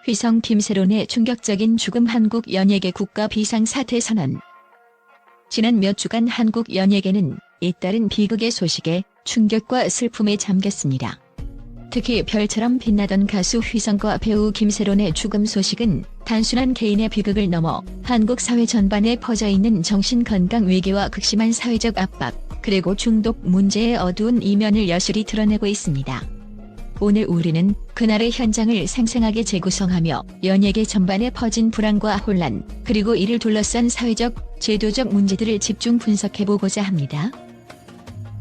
휘성 김세론의 충격적인 죽음. 한국 연예계 국가 비상사태 선언. 지난 몇 주간 한국 연예계는 잇따른 비극의 소식에 충격과 슬픔에 잠겼습니다. 특히 별처럼 빛나던 가수 휘성과 배우 김세론의 죽음 소식은 단순한 개인의 비극을 넘어 한국 사회 전반에 퍼져있는 정신건강 위기와 극심한 사회적 압박, 그리고 중독 문제의 어두운 이면을 여실히 드러내고 있습니다. 오늘 우리는 그날의 현장을 생생하게 재구성하며 연예계 전반에 퍼진 불안과 혼란, 그리고 이를 둘러싼 사회적, 제도적 문제들을 집중 분석해보고자 합니다.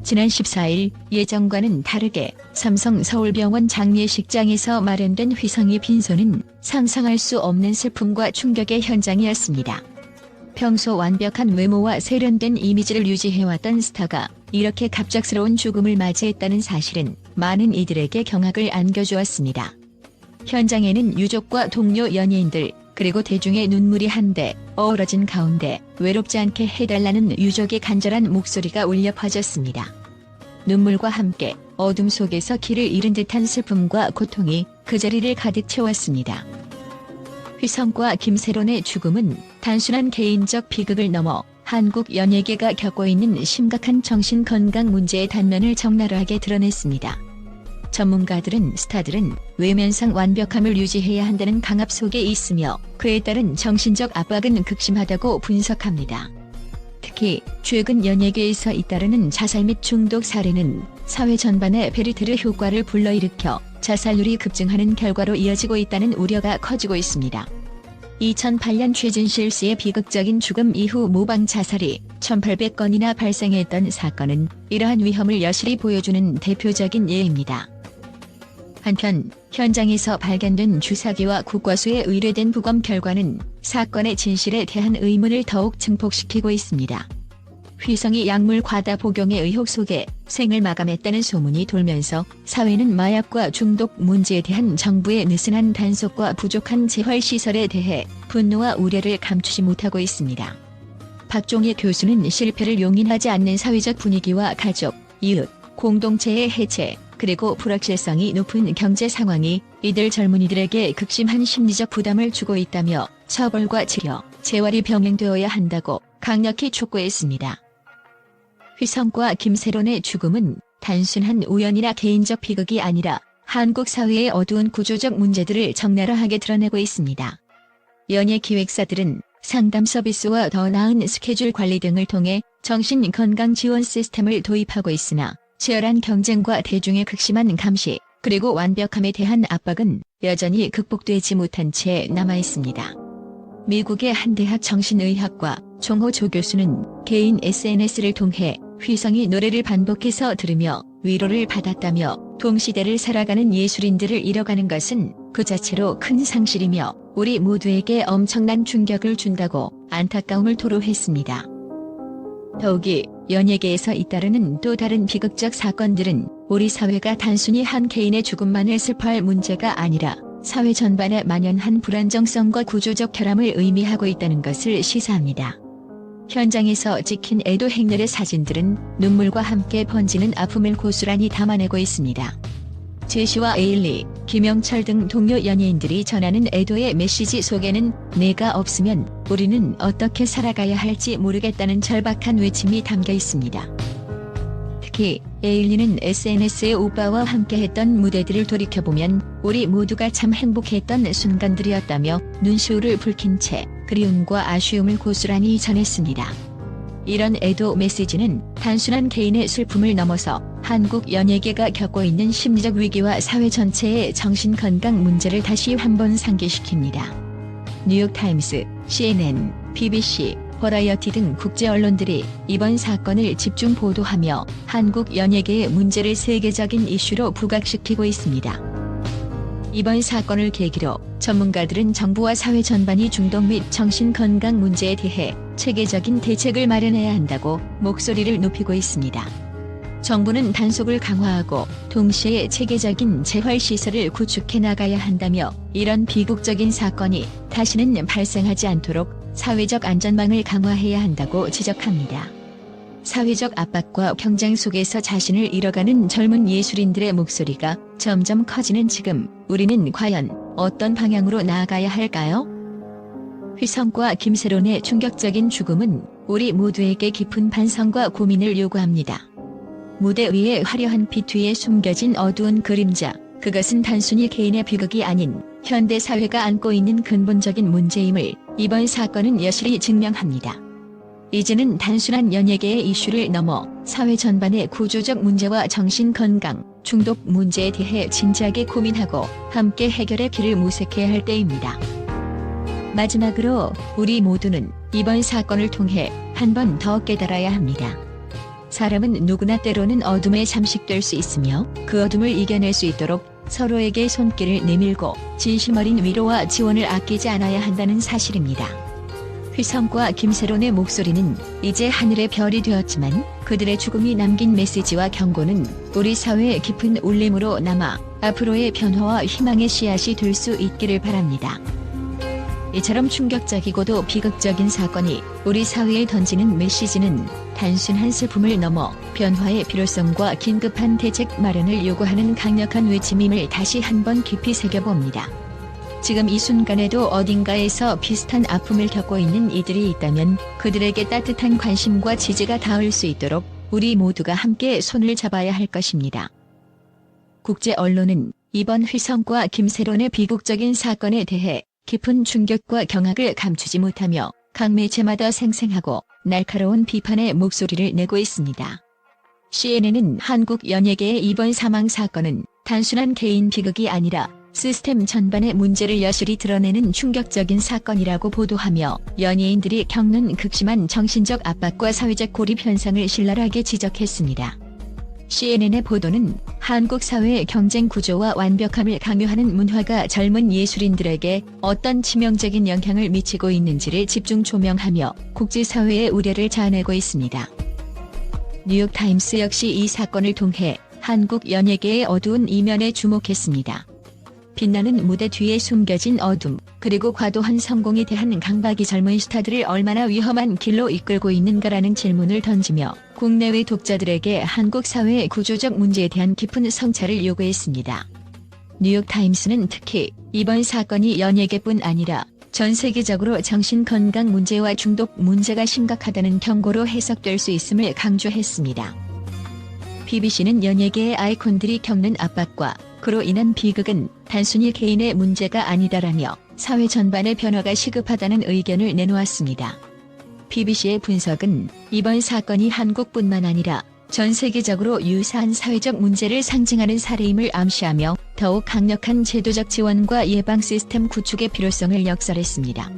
지난 14일 예정과는 다르게 삼성 서울병원 장례식장에서 마련된 휘성의 빈소는 상상할 수 없는 슬픔과 충격의 현장이었습니다. 평소 완벽한 외모와 세련된 이미지를 유지해왔던 스타가 이렇게 갑작스러운 죽음을 맞이했다는 사실은 많은 이들에게 경악을 안겨주었습니다. 현장에는 유족과 동료 연예인들, 그리고 대중의 눈물이 한데 어우러진 가운데 외롭지 않게 해달라는 유족의 간절한 목소리가 울려 퍼졌습니다. 눈물과 함께 어둠 속에서 길을 잃은 듯한 슬픔과 고통이 그 자리를 가득 채웠습니다. 휘성과 김세론의 죽음은 단순한 개인적 비극을 넘어 한국 연예계가 겪고 있는 심각한 정신건강 문제의 단면을 적나라하게 드러냈습니다. 전문가들은 스타들은 외면상 완벽함을 유지해야 한다는 강압 속에 있으며 그에 따른 정신적 압박은 극심하다고 분석합니다. 특히 최근 연예계에서 잇따르는 자살 및 중독 사례는 사회 전반에 베르테르 효과를 불러일으켜 자살률이 급증하는 결과로 이어지고 있다는 우려가 커지고 있습니다. 2008년 최진실 씨의 비극적인 죽음 이후 모방 자살이 1800건이나 발생했던 사건은 이러한 위험을 여실히 보여주는 대표적인 예입니다. 한편 현장에서 발견된 주사기와 국과수에 의뢰된 부검 결과는 사건의 진실에 대한 의문을 더욱 증폭시키고 있습니다. 휘성이 약물 과다 복용의 의혹 속에 생을 마감했다는 소문이 돌면서 사회는 마약과 중독 문제에 대한 정부의 느슨한 단속과 부족한 재활시설에 대해 분노와 우려를 감추지 못하고 있습니다. 박종희 교수는 실패를 용인하지 않는 사회적 분위기와 가족, 이웃, 공동체의 해체, 그리고 불확실성이 높은 경제 상황이 이들 젊은이들에게 극심한 심리적 부담을 주고 있다며 처벌과 치료, 재활이 병행되어야 한다고 강력히 촉구했습니다. 휘성과 김세론의 죽음은 단순한 우연이나 개인적 비극이 아니라 한국 사회의 어두운 구조적 문제들을 적나라하게 드러내고 있습니다. 연예 기획사들은 상담 서비스와 더 나은 스케줄 관리 등을 통해 정신건강 지원 시스템을 도입하고 있으나 치열한 경쟁과 대중의 극심한 감시, 그리고 완벽함에 대한 압박은 여전히 극복되지 못한 채 남아있습니다. 미국의 한 대학 정신의학과 종호조 교수는 개인 SNS를 통해 휘성이 노래를 반복해서 들으며 위로를 받았다며 동시대를 살아가는 예술인들을 잃어가는 것은 그 자체로 큰 상실이며 우리 모두에게 엄청난 충격을 준다고 안타까움을 토로했습니다. 더욱이 연예계에서 잇따르는 또 다른 비극적 사건들은 우리 사회가 단순히 한 개인의 죽음만을 슬퍼할 문제가 아니라 사회 전반에 만연한 불안정성과 구조적 결함을 의미하고 있다는 것을 시사합니다. 현장에서 찍힌 애도 행렬의 사진들은 눈물과 함께 번지는 아픔을 고스란히 담아내고 있습니다. 제시와 에일리, 김영철 등 동료 연예인들이 전하는 애도의 메시지 속에는 내가 없으면 우리는 어떻게 살아가야 할지 모르겠다는 절박한 외침이 담겨 있습니다. 특히 에일리는 SNS에 오빠와 함께했던 무대들을 돌이켜보면 우리 모두가 참 행복했던 순간들이었다며 눈시울을 붉힌 채 그리움과 아쉬움을 고스란히 전했습니다. 이런 애도 메시지는 단순한 개인의 슬픔을 넘어서 한국 연예계가 겪고 있는 심리적 위기와 사회 전체의 정신건강 문제를 다시 한번 상기시킵니다. 뉴욕타임스, CNN, BBC, 버라이어티 등 국제 언론들이 이번 사건을 집중 보도하며 한국 연예계의 문제를 세계적인 이슈로 부각시키고 있습니다. 이번 사건을 계기로 전문가들은 정부와 사회 전반이 중독 및 정신건강 문제에 대해 체계적인 대책을 마련해야 한다고 목소리를 높이고 있습니다. 정부는 단속을 강화하고 동시에 체계적인 재활시설을 구축해 나가야 한다며 이런 비극적인 사건이 다시는 발생하지 않도록 사회적 안전망을 강화해야 한다고 지적합니다. 사회적 압박과 경쟁 속에서 자신을 잃어가는 젊은 예술인들의 목소리가 점점 커지는 지금 우리는 과연 어떤 방향으로 나아가야 할까요? 휘성과 김세론의 충격적인 죽음은 우리 모두에게 깊은 반성과 고민을 요구합니다. 무대 위의 화려한 빛 뒤에 숨겨진 어두운 그림자, 그것은 단순히 개인의 비극이 아닌 현대 사회가 안고 있는 근본적인 문제임을 이번 사건은 여실히 증명합니다. 이제는 단순한 연예계의 이슈를 넘어 사회 전반의 구조적 문제와 정신건강, 중독 문제에 대해 진지하게 고민하고 함께 해결의 길을 모색해야 할 때입니다. 마지막으로 우리 모두는 이번 사건을 통해 한 번 더 깨달아야 합니다. 사람은 누구나 때로는 어둠에 잠식될 수 있으며 그 어둠을 이겨낼 수 있도록 서로에게 손길을 내밀고 진심 어린 위로와 지원을 아끼지 않아야 한다는 사실입니다. 휘성과 김세론의 목소리는 이제 하늘의 별이 되었지만 그들의 죽음이 남긴 메시지와 경고는 우리 사회의 깊은 울림으로 남아 앞으로의 변화와 희망의 씨앗이 될 수 있기를 바랍니다. 이처럼 충격적이고도 비극적인 사건이 우리 사회에 던지는 메시지는 단순한 슬픔을 넘어 변화의 필요성과 긴급한 대책 마련을 요구하는 강력한 외침임을 다시 한번 깊이 새겨봅니다. 지금 이 순간에도 어딘가에서 비슷한 아픔을 겪고 있는 이들이 있다면 그들에게 따뜻한 관심과 지지가 닿을 수 있도록 우리 모두가 함께 손을 잡아야 할 것입니다. 국제 언론은 이번 휘성과 김세론의 비극적인 사건에 대해 깊은 충격과 경악을 감추지 못하며 각 매체마다 생생하고 날카로운 비판의 목소리를 내고 있습니다. CNN은 한국 연예계의 이번 사망 사건은 단순한 개인 비극이 아니라 시스템 전반의 문제를 여실히 드러내는 충격적인 사건이라고 보도하며 연예인들이 겪는 극심한 정신적 압박과 사회적 고립 현상을 신랄하게 지적했습니다. CNN의 보도는 한국 사회의 경쟁 구조와 완벽함을 강요하는 문화가 젊은 예술인들에게 어떤 치명적인 영향을 미치고 있는지를 집중 조명하며 국제사회의 우려를 자아내고 있습니다. 뉴욕타임스 역시 이 사건을 통해 한국 연예계의 어두운 이면에 주목했습니다. 빛나는 무대 뒤에 숨겨진 어둠, 그리고 과도한 성공에 대한 강박이 젊은 스타들을 얼마나 위험한 길로 이끌고 있는가라는 질문을 던지며 국내외 독자들에게 한국 사회의 구조적 문제에 대한 깊은 성찰을 요구했습니다. 뉴욕타임스는 특히 이번 사건이 연예계뿐 아니라 전 세계적으로 정신건강 문제와 중독 문제가 심각하다는 경고로 해석될 수 있음을 강조했습니다. BBC는 연예계의 아이콘들이 겪는 압박과 그로 인한 비극은 단순히 개인의 문제가 아니다라며 사회 전반의 변화가 시급하다는 의견을 내놓았습니다. BBC의 분석은 이번 사건이 한국뿐만 아니라 전 세계적으로 유사한 사회적 문제를 상징하는 사례임을 암시하며 더욱 강력한 제도적 지원과 예방 시스템 구축의 필요성을 역설했습니다.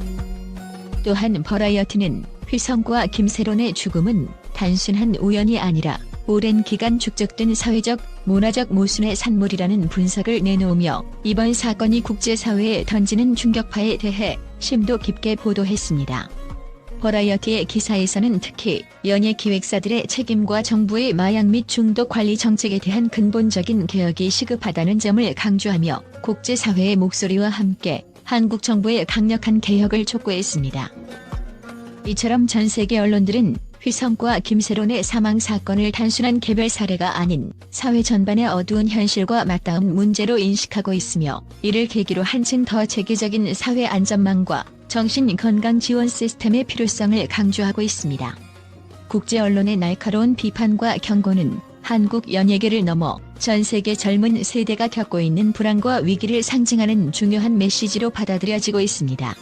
또한 버라이어티는 휘성과 김세론의 죽음은 단순한 우연이 아니라 오랜 기간 축적된 사회적, 문화적 모순의 산물이라는 분석을 내놓으며 이번 사건이 국제사회에 던지는 충격파에 대해 심도 깊게 보도했습니다. 버라이어티의 기사에서는 특히 연예 기획사들의 책임과 정부의 마약 및 중독 관리 정책에 대한 근본적인 개혁이 시급하다는 점을 강조하며 국제사회의 목소리와 함께 한국 정부의 강력한 개혁을 촉구했습니다. 이처럼 전 세계 언론들은 휘성과 김세론의 사망 사건을 단순한 개별 사례가 아닌 사회 전반의 어두운 현실과 맞닿은 문제로 인식하고 있으며 이를 계기로 한층 더 체계적인 사회 안전망과 정신건강 지원 시스템의 필요성을 강조하고 있습니다. 국제 언론의 날카로운 비판과 경고는 한국 연예계를 넘어 전 세계 젊은 세대가 겪고 있는 불안과 위기를 상징하는 중요한 메시지로 받아들여지고 있습니다.